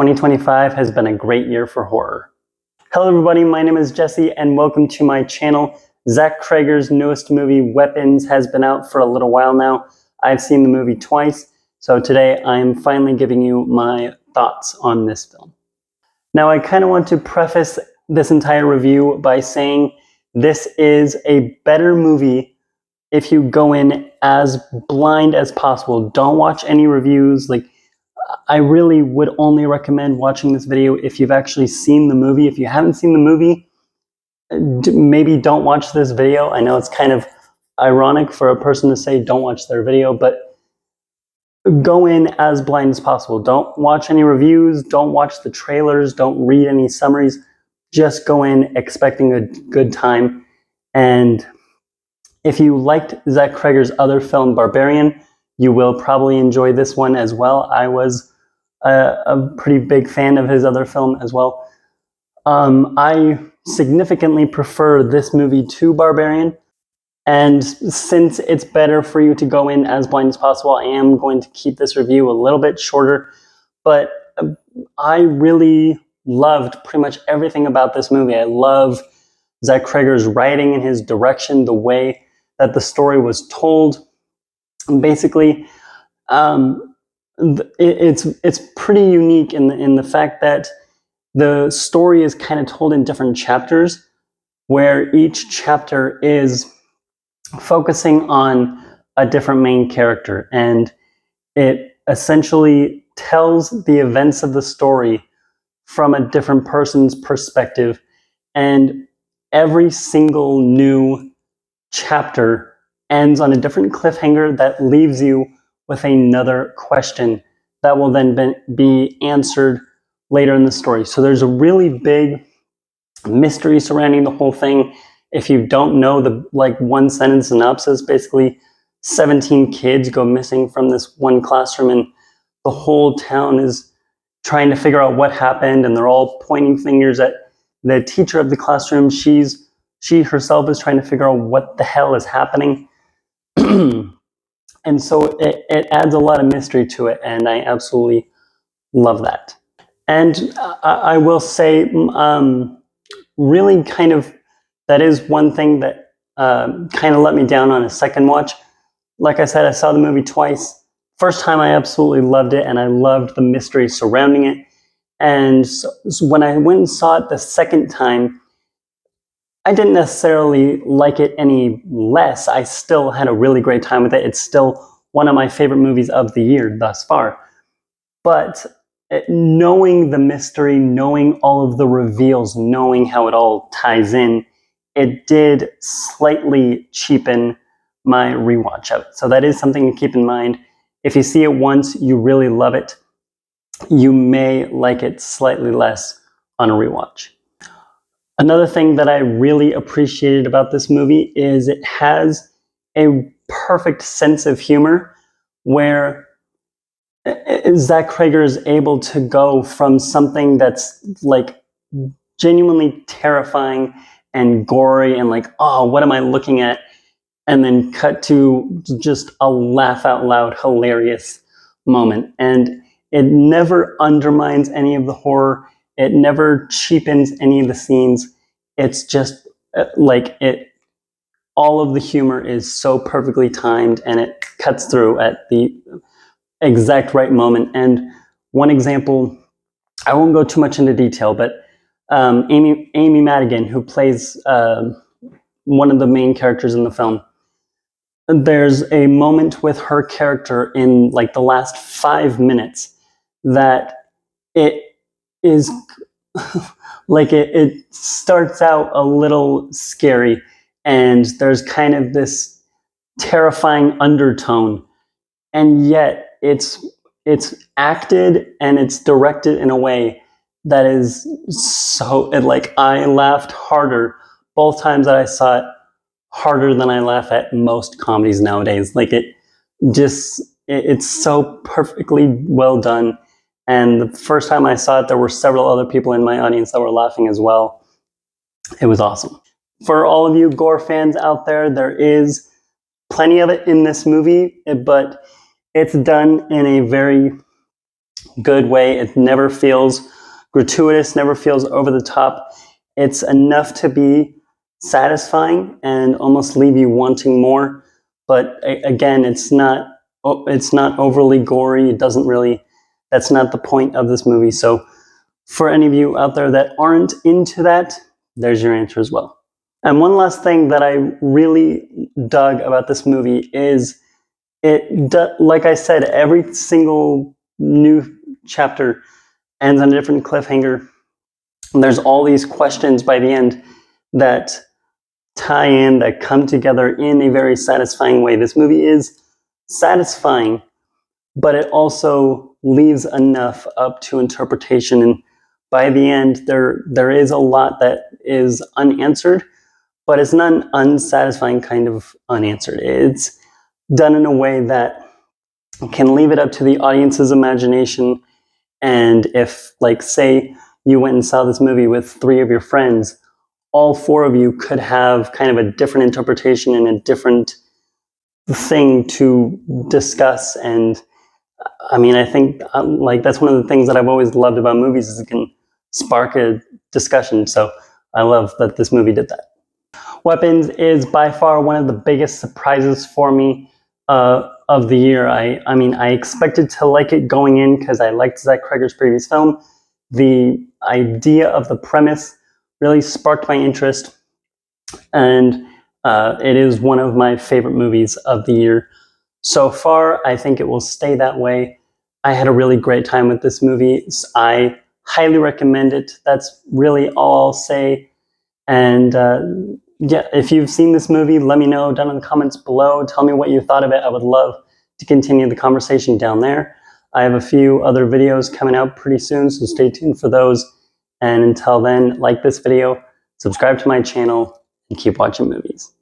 2025 has been a great year for horror. Hello everybody, my name is Jesse and welcome to my channel. Zach Cregger's newest movie, Weapons, has been out for a little while now. I've seen the movie twice, so today I am finally giving you my thoughts on this film. Now I kind of want to preface this entire review by saying this is a better movie if you go in as blind as possible. Don't watch any reviews. I really would only recommend watching this video if you've actually seen the movie. If you haven't seen the movie, maybe don't watch this video. I know it's kind of ironic for a person to say don't watch their video, but go in as blind as possible. Don't watch any reviews, don't watch the trailers, don't read any summaries. Just go in expecting a good time. And if you liked Zach Cregger's other film, Barbarian, you will probably enjoy this one as well. I was a pretty big fan of his other film as well. I significantly prefer this movie to Barbarian. And since it's better for you to go in as blind as possible, I am going to keep this review a little bit shorter. But I really loved pretty much everything about this movie. I love Zach Cregger's writing and his direction, the way that the story was told. Basically, it's pretty unique in the fact that the story is kind of told in different chapters, where each chapter is focusing on a different main character, and it essentially tells the events of the story from a different person's perspective, and every single new chapter ends on a different cliffhanger that leaves you with another question that will then be answered later in the story. So there's a really big mystery surrounding the whole thing. If you don't know the one sentence synopsis, basically 17 kids go missing from this one classroom and the whole town is trying to figure out what happened, and they're all pointing fingers at the teacher of the classroom. She herself is trying to figure out what the hell is happening. And so it adds a lot of mystery to it, and I absolutely love that. And I will say, really kind of, that is one thing that kind of let me down on a second watch. Like I said, I saw the movie twice. First time I absolutely loved it, and I loved the mystery surrounding it. And so when I went and saw it the second time, I didn't necessarily like it any less. I still had a really great time with it. It's still one of my favorite movies of the year thus far. But knowing the mystery, knowing all of the reveals, knowing how it all ties in, it did slightly cheapen my rewatch of it. So that is something to keep in mind. If you see it once, you really love it. You may like it slightly less on a rewatch. Another thing that I really appreciated about this movie is it has a perfect sense of humor where Zach Cregger is able to go from something that's genuinely terrifying and gory and oh, what am I looking at? And then cut to just a laugh out loud, hilarious moment. And it never undermines any of the horror. It never cheapens any of the scenes. It's just all of the humor is so perfectly timed, and it cuts through at the exact right moment. And one example, I won't go too much into detail, but Amy Madigan, who plays one of the main characters in the film, there's a moment with her character in the last 5 minutes that it is it starts out a little scary, and there's kind of this terrifying undertone, and yet it's acted and it's directed in a way that is so I laughed harder both times that I saw it, harder than I laugh at most comedies nowadays. It's so perfectly well done. And the first time I saw it, there were several other people in my audience that were laughing as well. It was awesome. For all of you gore fans out there, there is plenty of it in this movie, but it's done in a very good way. It never feels gratuitous, never feels over the top. It's enough to be satisfying and almost leave you wanting more. But again, it's not overly gory. It doesn't really, that's not the point of this movie. So for any of you out there that aren't into that, there's your answer as well. And one last thing that I really dug about this movie is like I said, every single new chapter ends on a different cliffhanger. And there's all these questions by the end that tie in, that come together in a very satisfying way. This movie is satisfying, but it also leaves enough up to interpretation. And by the end, there is a lot that is unanswered, but it's not an unsatisfying kind of unanswered. It's done in a way that can leave it up to the audience's imagination. And if, like, say you went and saw this movie with 3 of your friends, all 4 of you could have kind of a different interpretation and a different thing to discuss. And I mean, I think like that's one of the things that I've always loved about movies, is it can spark a discussion. So I love that this movie did that. Weapons is by far one of the biggest surprises for me of the year. I mean, I expected to like it going in because I liked Zach Cregger's previous film. The idea of the premise really sparked my interest, and it is one of my favorite movies of the year so far. I think it will stay that way. I had a really great time with this movie. I highly recommend it. That's really all I'll say. And yeah, if you've seen this movie, let me know down in the comments below. Tell me what you thought of it. I would love to continue the conversation down there. I have a few other videos coming out pretty soon, so stay tuned for those. And until then, like this video, subscribe to my channel, and keep watching movies.